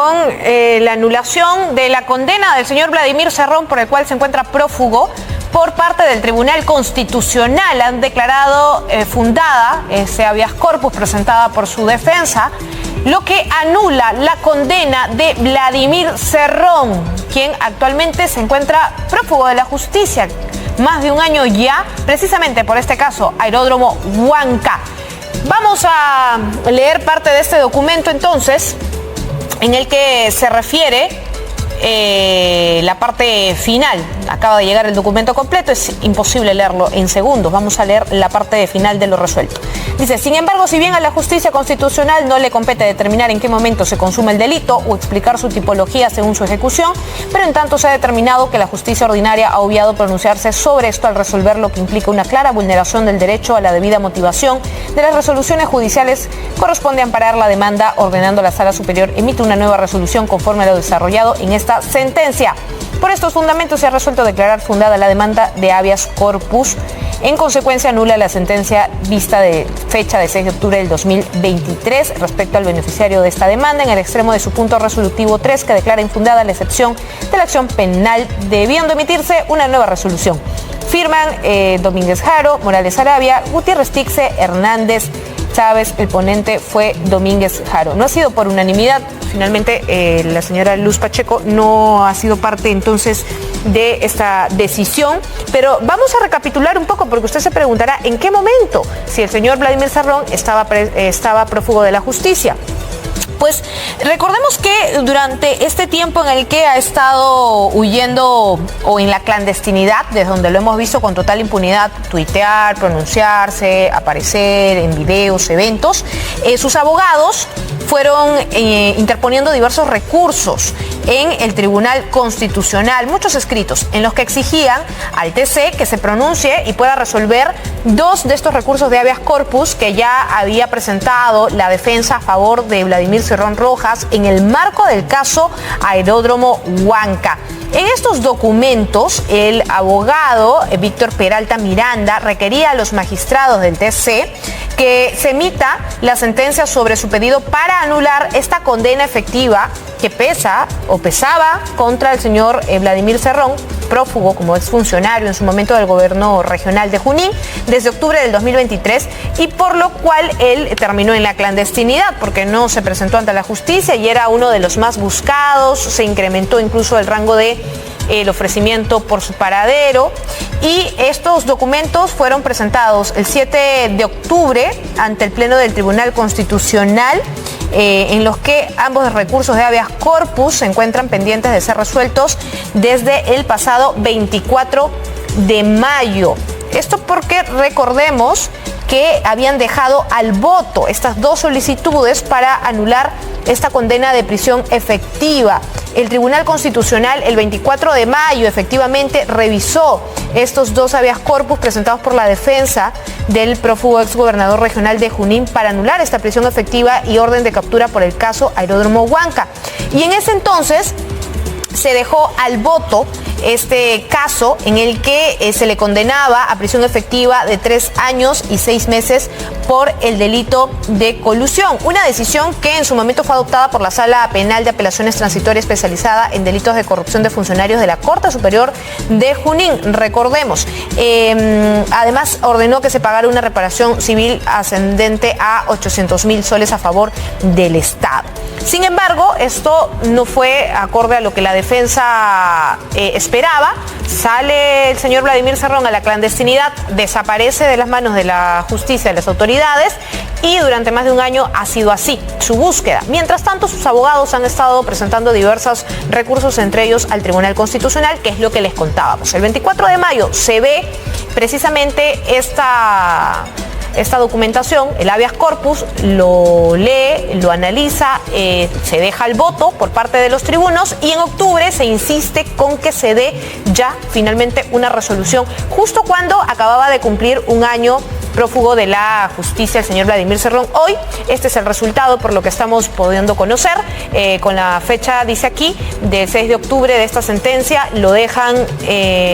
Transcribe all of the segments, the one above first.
con la anulación de la condena del señor Vladimir Cerrón, por el cual se encuentra prófugo por parte del Tribunal Constitucional. Han declarado fundada ese habeas corpus presentada por su defensa, lo que anula la condena de Vladimir Cerrón, quien actualmente se encuentra prófugo de la justicia, más de un año ya, precisamente por este caso, Aeródromo Huanca. Vamos a leer parte de este documento entonces, en el que se refiere la parte final. Acaba de llegar el documento completo, es imposible leerlo en segundos. Vamos a leer la parte final de lo resuelto. Dice: sin embargo, si bien a la justicia constitucional no le compete determinar en qué momento se consume el delito o explicar su tipología según su ejecución, pero en tanto se ha determinado que la justicia ordinaria ha obviado pronunciarse sobre esto al resolver lo que implica una clara vulneración del derecho a la debida motivación de las resoluciones judiciales, corresponde amparar la demanda, ordenando a la Sala Superior emite una nueva resolución conforme a lo desarrollado en esta sentencia. Por estos fundamentos se ha resuelto declarar fundada la demanda de habeas corpus. En consecuencia, anula la sentencia vista de fecha de 6 de octubre del 2023 respecto al beneficiario de esta demanda en el extremo de su punto resolutivo 3, que declara infundada la excepción de la acción penal, debiendo emitirse una nueva resolución. Firman Domínguez Jaro, Morales Arabia, Gutiérrez Tixe, Hernández Chávez. El ponente fue Domínguez Jaro. No ha sido por unanimidad. Finalmente, la señora Luz Pacheco no ha sido parte entonces de esta decisión, pero vamos a recapitular un poco, porque usted se preguntará en qué momento, si el señor Vladimir Cerrón estaba prófugo de la justicia. Pues recordemos que durante este tiempo en el que ha estado huyendo o en la clandestinidad, desde donde lo hemos visto con total impunidad tuitear, pronunciarse, aparecer en videos, eventos, sus abogados fueron interponiendo diversos recursos en el Tribunal Constitucional, muchos escritos en los que exigían al TC que se pronuncie y pueda resolver dos de estos recursos de habeas corpus que ya había presentado la defensa a favor de Vladimir Cerrón Rojas en el marco del caso Aeródromo Huanca. En estos documentos, el abogado Víctor Peralta Miranda requería a los magistrados del TC que se emita la sentencia sobre su pedido para anular esta condena efectiva que pesaba contra el señor Vladimir Cerrón, prófugo como exfuncionario en su momento del gobierno regional de Junín, desde octubre del 2023, y por lo cual él terminó en la clandestinidad porque no se presentó ante la justicia y era uno de los más buscados. Se incrementó incluso el rango de el ofrecimiento por su paradero, y estos documentos fueron presentados el 7 de octubre ante el Pleno del Tribunal Constitucional, en los que ambos recursos de habeas corpus se encuentran pendientes de ser resueltos desde el pasado 24 de mayo. Esto porque recordemos que habían dejado al voto estas dos solicitudes para anular esta condena de prisión efectiva. El Tribunal Constitucional el 24 de mayo efectivamente revisó estos dos habeas corpus presentados por la defensa del prófugo exgobernador regional de Junín para anular esta prisión efectiva y orden de captura por el caso Aeródromo Huanca. Y en ese entonces se dejó al voto este caso en el que se le condenaba a prisión efectiva de 3 años y 6 meses por el delito de colusión. Una decisión que en su momento fue adoptada por la Sala Penal de Apelaciones Transitoria especializada en delitos de corrupción de funcionarios de la Corte Superior de Junín. Recordemos, además ordenó que se pagara una reparación civil ascendente a 800.000 soles a favor del Estado. Sin embargo, esto no fue acorde a lo que la defensa esperaba. Sale el señor Vladimir Cerrón a la clandestinidad, desaparece de las manos de la justicia, de las autoridades, y durante más de un año ha sido así su búsqueda. Mientras tanto, sus abogados han estado presentando diversos recursos, entre ellos al Tribunal Constitucional, que es lo que les contábamos. El 24 de mayo se ve precisamente esta documentación, el habeas corpus, lo lee, lo analiza, se deja el voto por parte de los tribunos, y en octubre se insiste con que se dé ya finalmente una resolución, justo cuando acababa de cumplir un año prófugo de la justicia el señor Vladimir Cerrón. Hoy este es el resultado, por lo que estamos pudiendo conocer, con la fecha, dice aquí, del 6 de octubre de esta sentencia, lo dejan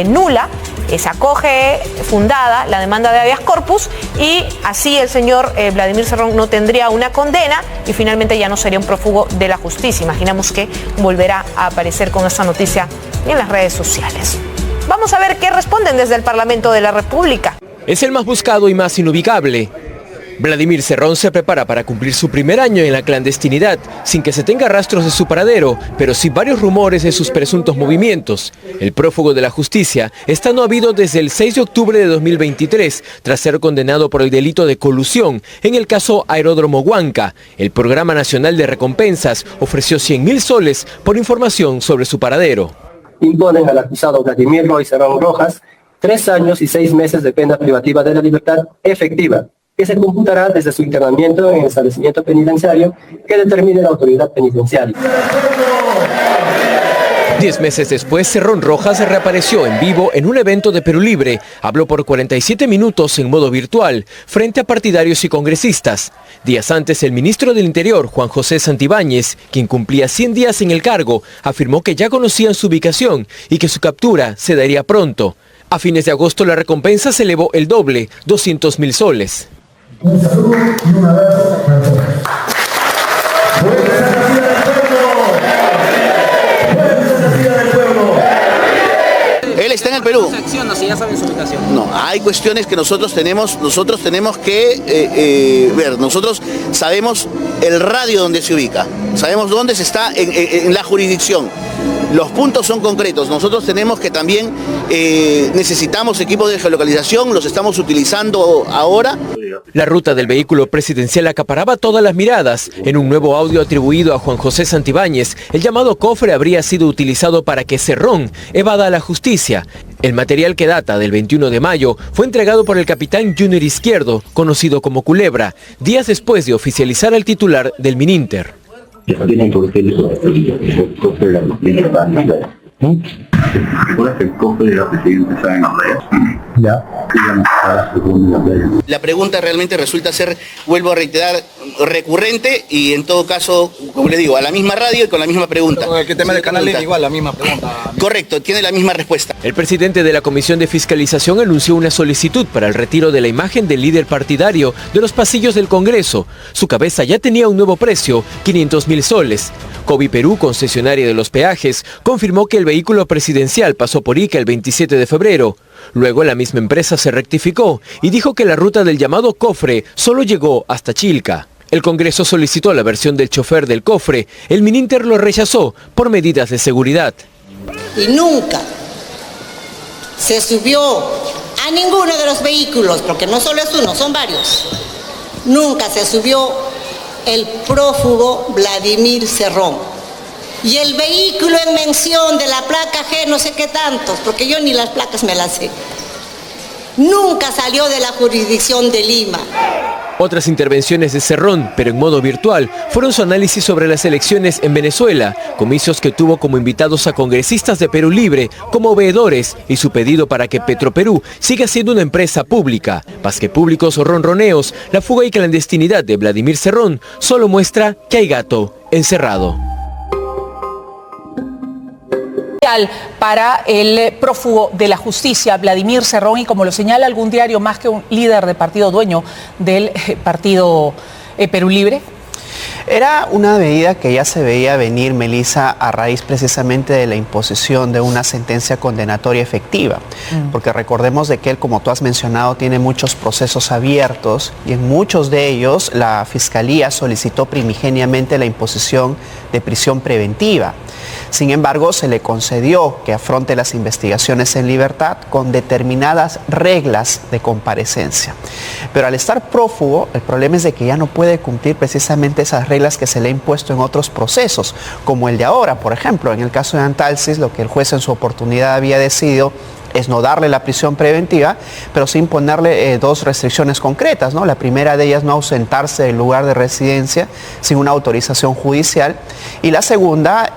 nula se acoge fundada la demanda de habeas corpus y así el señor Vladimir Cerrón no tendría una condena y finalmente ya no sería un prófugo de la justicia. Imaginamos que volverá a aparecer con esta noticia en las redes sociales. Vamos a ver qué responden desde el Parlamento de la República. Es el más buscado y más inubicable. Vladimir Cerrón se prepara para cumplir su primer año en la clandestinidad, sin que se tenga rastros de su paradero, pero sí varios rumores de sus presuntos movimientos. El prófugo de la justicia está no habido desde el 6 de octubre de 2023, tras ser condenado por el delito de colusión en el caso Aeródromo Huanca. El Programa Nacional de Recompensas ofreció 100.000 soles por información sobre su paradero. Imponen al acusado Vladimir Roy Cerrón Rojas 3 años y 6 meses de pena privativa de la libertad efectiva, que se computará desde su internamiento en el establecimiento penitenciario que determine la autoridad penitenciaria. 10 meses después, Cerrón Rojas reapareció en vivo en un evento de Perú Libre. Habló por 47 minutos en modo virtual, frente a partidarios y congresistas. Días antes, el ministro del Interior, Juan José Santibáñez, quien cumplía 100 días en el cargo, afirmó que ya conocían su ubicación y que su captura se daría pronto. A fines de agosto, la recompensa se elevó el doble, 200.000 soles. Un saludo y un abrazo para todos. Él está en el Perú. No, hay cuestiones que nosotros tenemos que ver. Nosotros sabemos el radio donde se ubica, sabemos dónde se está en la jurisdicción. Los puntos son concretos. Nosotros tenemos que también necesitamos equipos de geolocalización, los estamos utilizando ahora. La ruta del vehículo presidencial acaparaba todas las miradas. En un nuevo audio atribuido a Juan José Santibáñez, el llamado cofre habría sido utilizado para que Cerrón evada a la justicia. El material, que data del 21 de mayo, fue entregado por el capitán Junior Izquierdo, conocido como Culebra, días después de oficializar al titular del Mininter. La pregunta realmente resulta ser, vuelvo a reiterar, recurrente y en todo caso, como le digo, a la misma radio y con la misma pregunta. Con el tema del canal es igual, la misma pregunta. Correcto, tiene la misma respuesta. El presidente de la Comisión de Fiscalización anunció una solicitud para el retiro de la imagen del líder partidario de los pasillos del Congreso. Su cabeza ya tenía un nuevo precio, 500.000 soles. Covi Perú, concesionaria de los peajes, confirmó que el vehículo presidencial pasó por Ica el 27 de febrero. Luego la misma empresa se rectificó y dijo que la ruta del llamado cofre solo llegó hasta Chilca. El Congreso solicitó la versión del chofer del cofre. El Mininter lo rechazó por medidas de seguridad. Y nunca se subió a ninguno de los vehículos, porque no solo es uno, son varios. Nunca se subió el prófugo Vladimir Cerrón. Y el vehículo en mención de la placa G, no sé qué tantos, porque yo ni las placas me las sé, nunca salió de la jurisdicción de Lima. Otras intervenciones de Cerrón, pero en modo virtual, fueron su análisis sobre las elecciones en Venezuela, comicios que tuvo como invitados a congresistas de Perú Libre como veedores y su pedido para que Petroperú siga siendo una empresa pública. Más que públicos o ronroneos, la fuga y clandestinidad de Vladimir Cerrón solo muestra que hay gato encerrado. Para el prófugo de la justicia, Vladimir Cerrón, y como lo señala algún diario, más que un líder de partido, dueño del partido Perú Libre. Era una medida que ya se veía venir, Melissa, a raíz precisamente de la imposición de una sentencia condenatoria efectiva. Porque recordemos de que él, como tú has mencionado, tiene muchos procesos abiertos y en muchos de ellos la Fiscalía solicitó primigeniamente la imposición de prisión preventiva. Sin embargo, se le concedió que afronte las investigaciones en libertad con determinadas reglas de comparecencia. Pero al estar prófugo, el problema es de que ya no puede cumplir precisamente esas reglas que se le han impuesto en otros procesos, como el de ahora, por ejemplo. En el caso de Antalsis, lo que el juez en su oportunidad había decidido es no darle la prisión preventiva, pero sí imponerle dos restricciones concretas, ¿no? La primera de ellas, no ausentarse del lugar de residencia sin una autorización judicial, y la segunda,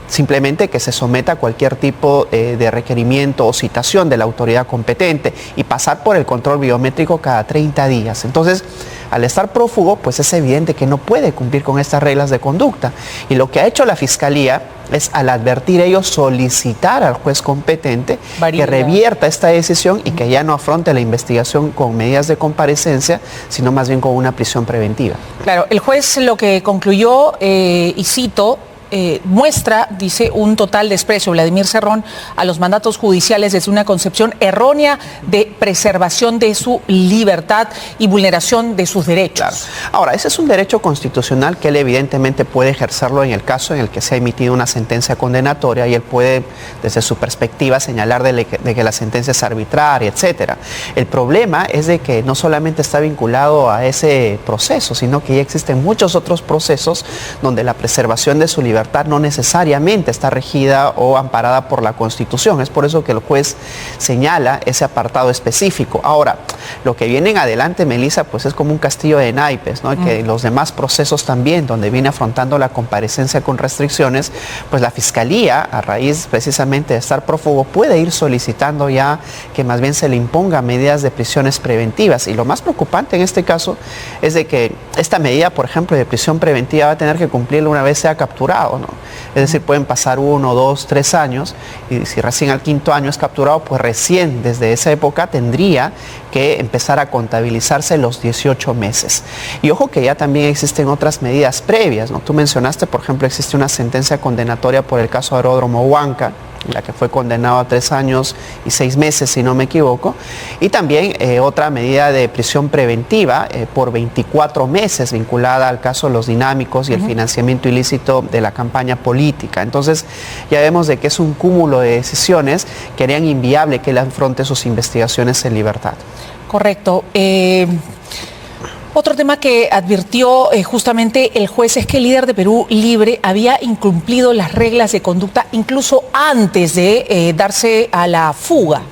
simplemente que se someta a cualquier tipo de requerimiento o citación de la autoridad competente y pasar por el control biométrico cada 30 días. Entonces, Al estar prófugo, pues es evidente que no puede cumplir con estas reglas de conducta. Y lo que ha hecho la Fiscalía es, al advertir ello, solicitar al juez competente que revierta esta decisión y que ya no afronte la investigación con medidas de comparecencia, sino más bien con una prisión preventiva. Claro, el juez lo que concluyó, y cito, muestra, dice, un total desprecio, Vladimir Cerrón, a los mandatos judiciales desde una concepción errónea de preservación de su libertad y vulneración de sus derechos. Claro. Ahora, ese es un derecho constitucional que él evidentemente puede ejercerlo en el caso en el que se ha emitido una sentencia condenatoria y él puede, desde su perspectiva, señalar de que la sentencia es arbitraria, etcétera. El problema es de que no solamente está vinculado a ese proceso, sino que ya existen muchos otros procesos donde la preservación de su libertad no necesariamente está regida o amparada por la Constitución. Es por eso que el juez señala ese apartado específico. Ahora, lo que viene en adelante, Melissa, pues es como un castillo de naipes, ¿no? Que los demás procesos también, donde viene afrontando la comparecencia con restricciones, pues la Fiscalía, a raíz precisamente de estar prófugo, puede ir solicitando ya que más bien se le imponga medidas de prisiones preventivas. Y lo más preocupante en este caso es de que esta medida, por ejemplo, de prisión preventiva va a tener que cumplirla una vez sea capturado, ¿no? Es decir, pueden pasar 1, 2, 3 años y si recién al 5º año es capturado, pues recién desde esa época tendría que empezar a contabilizarse los 18 meses. Y ojo que ya también existen otras medidas previas, ¿no? Tú mencionaste, por ejemplo, existe una sentencia condenatoria por el caso Aeródromo Huanca, en la que fue condenado a 3 años y 6 meses, si no me equivoco, y también otra medida de prisión preventiva por 24 meses vinculada al caso de los dinámicos y el financiamiento ilícito de la campaña política. Entonces ya vemos de que es un cúmulo de decisiones que harían inviable que él afronte sus investigaciones en libertad. Correcto. Otro tema que advirtió justamente el juez es que el líder de Perú Libre había incumplido las reglas de conducta incluso antes de darse a la fuga.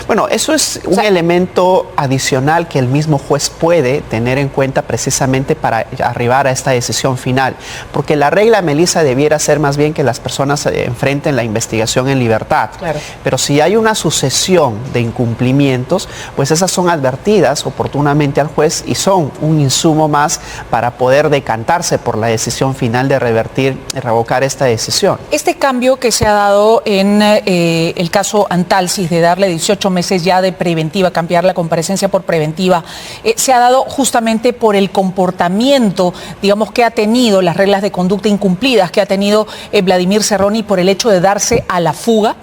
Bueno, eso es un elemento adicional que el mismo juez puede tener en cuenta precisamente para arribar a esta decisión final, porque la regla, Melissa, debiera ser más bien que las personas enfrenten la investigación en libertad. Claro. Pero si hay una sucesión de incumplimientos, pues esas son advertidas oportunamente al juez y son un insumo más para poder decantarse por la decisión final de revertir y revocar esta decisión. Este cambio que se ha dado en el caso Antalsis de darle 18 meses ya de preventiva, cambiar la comparecencia por preventiva, se ha dado justamente por el comportamiento, digamos, que ha tenido, las reglas de conducta incumplidas que ha tenido Vladimir Cerrón y por el hecho de darse a la fuga.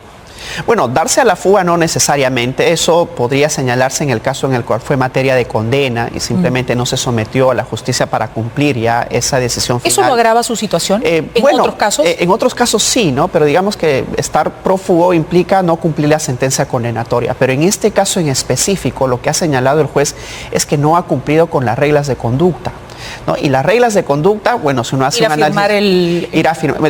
Bueno, darse a la fuga no necesariamente, eso podría señalarse en el caso en el cual fue materia de condena y simplemente no se sometió a la justicia para cumplir ya esa decisión final. ¿Eso no agrava su situación en otros casos? En otros casos sí, ¿no? Pero digamos que estar prófugo implica no cumplir la sentencia condenatoria, pero en este caso en específico lo que ha señalado el juez es que no ha cumplido con las reglas de conducta, ¿no? Y las reglas de conducta, bueno, si uno hace un análisis,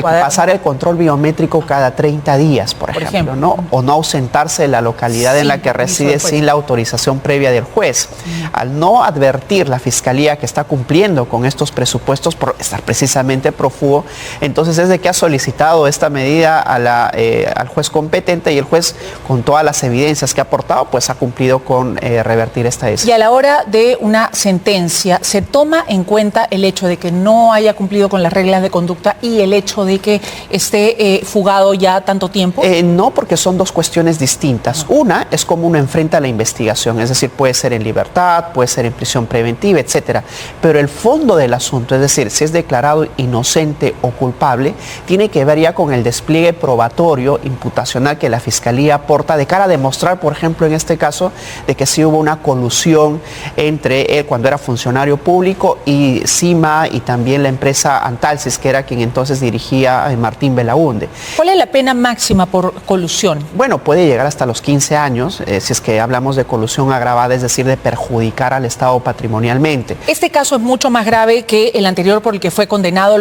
pasar el control biométrico cada 30 días, por ejemplo, ¿no? O no ausentarse de la localidad en la que reside sin la autorización previa del juez. Al no advertir la Fiscalía que está cumpliendo con estos presupuestos por estar precisamente prófugo, entonces es de que ha solicitado esta medida al juez competente y el juez, con todas las evidencias que ha aportado, pues ha cumplido con revertir esta decisión. Y a la hora de una sentencia, ¿se toma en cuenta el hecho de que no haya cumplido con las reglas de conducta y el hecho de que esté fugado ya tanto tiempo? No, porque son dos cuestiones distintas. Una es cómo uno enfrenta la investigación, es decir, puede ser en libertad, puede ser en prisión preventiva, etcétera. Pero el fondo del asunto, es decir, si es declarado inocente o culpable, tiene que ver ya con el despliegue probatorio, imputacional que la Fiscalía aporta de cara a demostrar, por ejemplo, en este caso, de que sí hubo una colusión entre él cuando era funcionario público y CIMA y también la empresa Antalsis, que era quien entonces dirigía Martín Belaúnde. ¿Cuál es la pena máxima por colusión? Bueno, puede llegar hasta los 15 años, si es que hablamos de colusión agravada, es decir, de perjudicar al Estado patrimonialmente. Este caso es mucho más grave que el anterior por el que fue condenado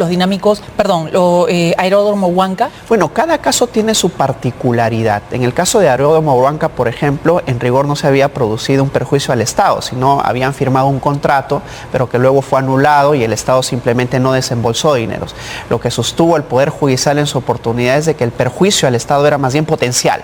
Aeródromo Huanca. Bueno, cada caso tiene su particularidad. En el caso de Aeródromo Huanca, por ejemplo, en rigor no se había producido un perjuicio al Estado, sino habían firmado un contrato, pero que luego fue fue anulado y el Estado simplemente no desembolsó dineros. Lo que sostuvo el Poder Judicial en su oportunidad es de que el perjuicio al Estado era más bien potencial.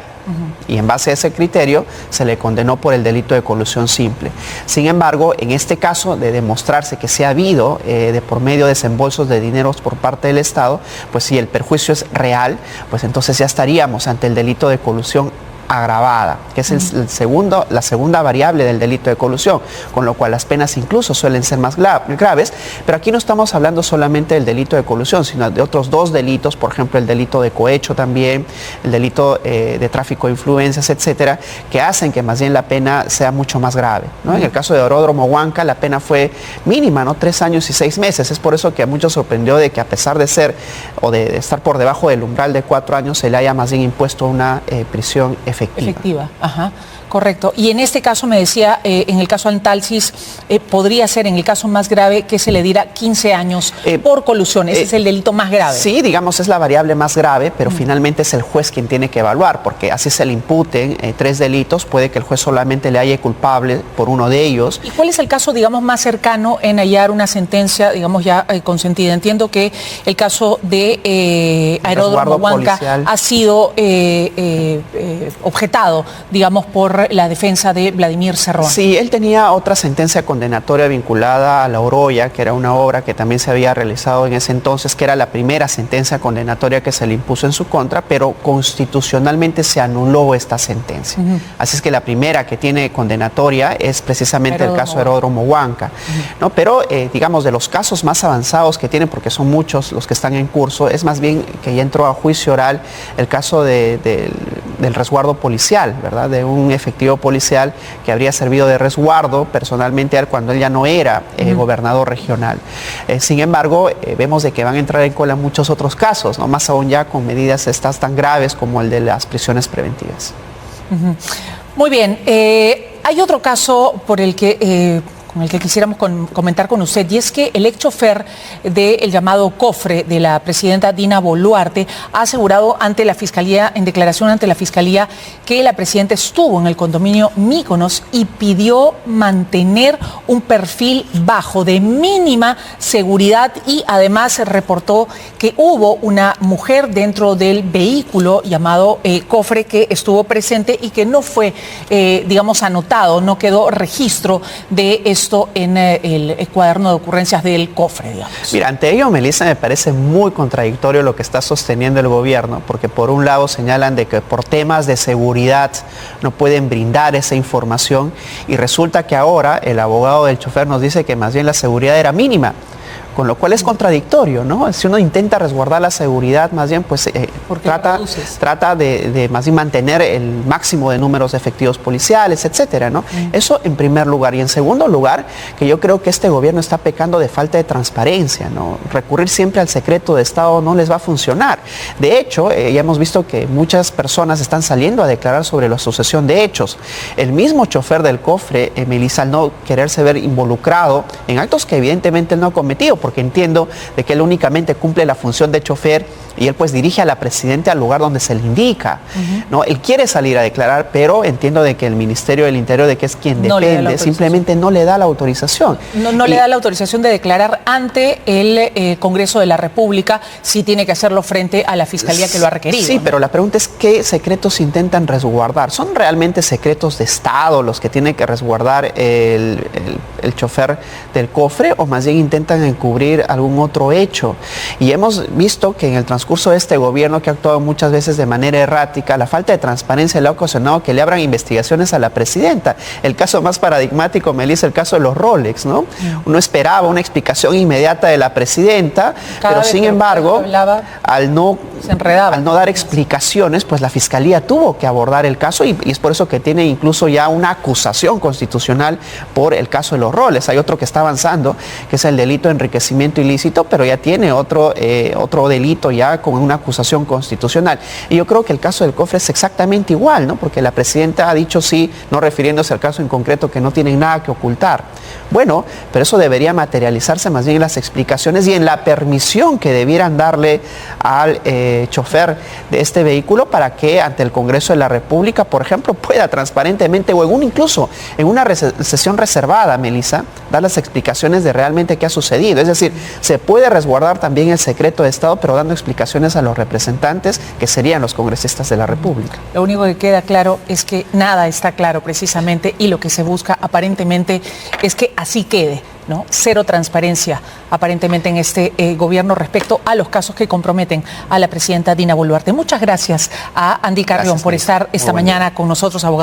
Y en base a ese criterio se le condenó por el delito de colusión simple. Sin embargo, en este caso de demostrarse que sí ha habido de por medio de desembolsos de dineros por parte del Estado, pues si el perjuicio es real, pues entonces ya estaríamos ante el delito de colusión agravada, que es la segunda variable del delito de colusión, con lo cual las penas incluso suelen ser más graves, pero aquí no estamos hablando solamente del delito de colusión, sino de otros dos delitos, por ejemplo el delito de cohecho también, el delito de tráfico de influencias, etcétera, que hacen que más bien la pena sea mucho más grave, ¿no? En el caso de Aeródromo Huanca la pena fue mínima, ¿no? 3 años y 6 meses, es por eso que a muchos sorprendió de que a pesar de ser o de estar por debajo del umbral de 4 años se le haya más bien impuesto una prisión efectiva. Ajá, correcto. Y en este caso me decía, en el caso Antalsis, podría ser en el caso más grave que se le diera 15 años por colusión. Ese es el delito más grave. Sí, digamos, es la variable más grave, pero finalmente es el juez quien tiene que evaluar, porque así se le imputen 3 delitos, puede que el juez solamente le halle culpable por uno de ellos. ¿Y cuál es el caso, digamos, más cercano en hallar una sentencia, digamos, ya consentida? Entiendo que el caso de Aeródromo Huanca ha sido objetado, digamos, por la defensa de Vladimir Cerrón. Sí, él tenía otra sentencia condenatoria vinculada a La Oroya, que era una obra que también se había realizado en ese entonces, que era la primera sentencia condenatoria que se le impuso en su contra, pero constitucionalmente se anuló esta sentencia. Así es que la primera que tiene condenatoria es precisamente el caso de Aeródromo Huanca, ¿no? Pero, digamos, de los casos más avanzados que tienen, porque son muchos los que están en curso, es más bien que ya entró a juicio oral el caso del resguardo policial, ¿verdad? De un efectivo policial que habría servido de resguardo personalmente a él cuando él ya no era gobernador regional. Sin embargo, vemos de que van a entrar en cola muchos otros casos, ¿no? Más aún ya con medidas estas tan graves como el de las prisiones preventivas. Muy bien, hay otro caso por el que con el que quisiéramos comentar con usted, y es que el ex chofer del llamado cofre de la presidenta Dina Boluarte ha asegurado ante la Fiscalía, en declaración ante la Fiscalía, que la presidenta estuvo en el condominio Míconos y pidió mantener un perfil bajo, de mínima seguridad, y además reportó que hubo una mujer dentro del vehículo llamado cofre que estuvo presente y que no fue, digamos, anotado, no quedó registro de esto en el cuaderno de ocurrencias del cofre, digamos. Mira, ante ello, Melissa, me parece muy contradictorio lo que está sosteniendo el gobierno, porque por un lado señalan de que por temas de seguridad no pueden brindar esa información, y resulta que ahora el abogado del chofer nos dice que más bien la seguridad era mínima, con lo cual es contradictorio, ¿no? Si uno intenta resguardar la seguridad, más bien pues trata de más bien mantener el máximo de números de efectivos policiales, etcétera, ¿no? Eso en primer lugar. Y en segundo lugar, que yo creo que este gobierno está pecando de falta de transparencia, ¿no? Recurrir siempre al secreto de Estado no les va a funcionar. De hecho, ya hemos visto que muchas personas están saliendo a declarar sobre la sucesión de hechos. El mismo chofer del cofre, Melissa, al no quererse ver involucrado en actos que evidentemente él no ha cometido, porque entiendo de que él únicamente cumple la función de chofer y él pues dirige a la presidenta al lugar donde se le indica, ¿no? Él quiere salir a declarar, pero entiendo de que el Ministerio del Interior, de que es quien depende, simplemente no le da la autorización. No le da la autorización de declarar ante el Congreso de la República, si tiene que hacerlo frente a la Fiscalía que lo ha requerido. Sí, ¿no? Pero la pregunta es, ¿qué secretos intentan resguardar? ¿Son realmente secretos de Estado los que tiene que resguardar el chofer del cofre, o más bien intentan encubrir algún otro hecho? Y hemos visto que en el transcurso de este gobierno, que ha actuado muchas veces de manera errática, la falta de transparencia le ha ocasionado que le abran investigaciones a la presidenta. El caso más paradigmático, Melissa, el caso de los Rolex, ¿no? Uno esperaba una explicación inmediata de la presidenta, pero sin embargo, al no dar explicaciones, pues la Fiscalía tuvo que abordar el caso, y es por eso que tiene incluso ya una acusación constitucional por el caso de los Rolex. Hay otro que está avanzando, que es el delito de enriquecimiento ilícito, pero ya tiene otro delito ya con una acusación constitucional. Y yo creo que el caso del cofre es exactamente igual, ¿no? Porque la presidenta ha dicho sí, no refiriéndose al caso en concreto, que no tienen nada que ocultar. Bueno, pero eso debería materializarse más bien en las explicaciones y en la permisión que debieran darle al chofer de este vehículo para que ante el Congreso de la República, por ejemplo, pueda transparentemente, o incluso en una sesión reservada, Melissa, Melissa, dar las explicaciones de realmente qué ha sucedido. Es decir, se puede resguardar también el secreto de Estado, pero dando explicaciones a los representantes, que serían los congresistas de la República. Lo único que queda claro es que nada está claro precisamente, y lo que se busca aparentemente es que así quede, ¿no? Cero transparencia aparentemente en este gobierno respecto a los casos que comprometen a la presidenta Dina Boluarte. Muchas gracias a Andy Carrión por estar esta mañana con nosotros, abogado.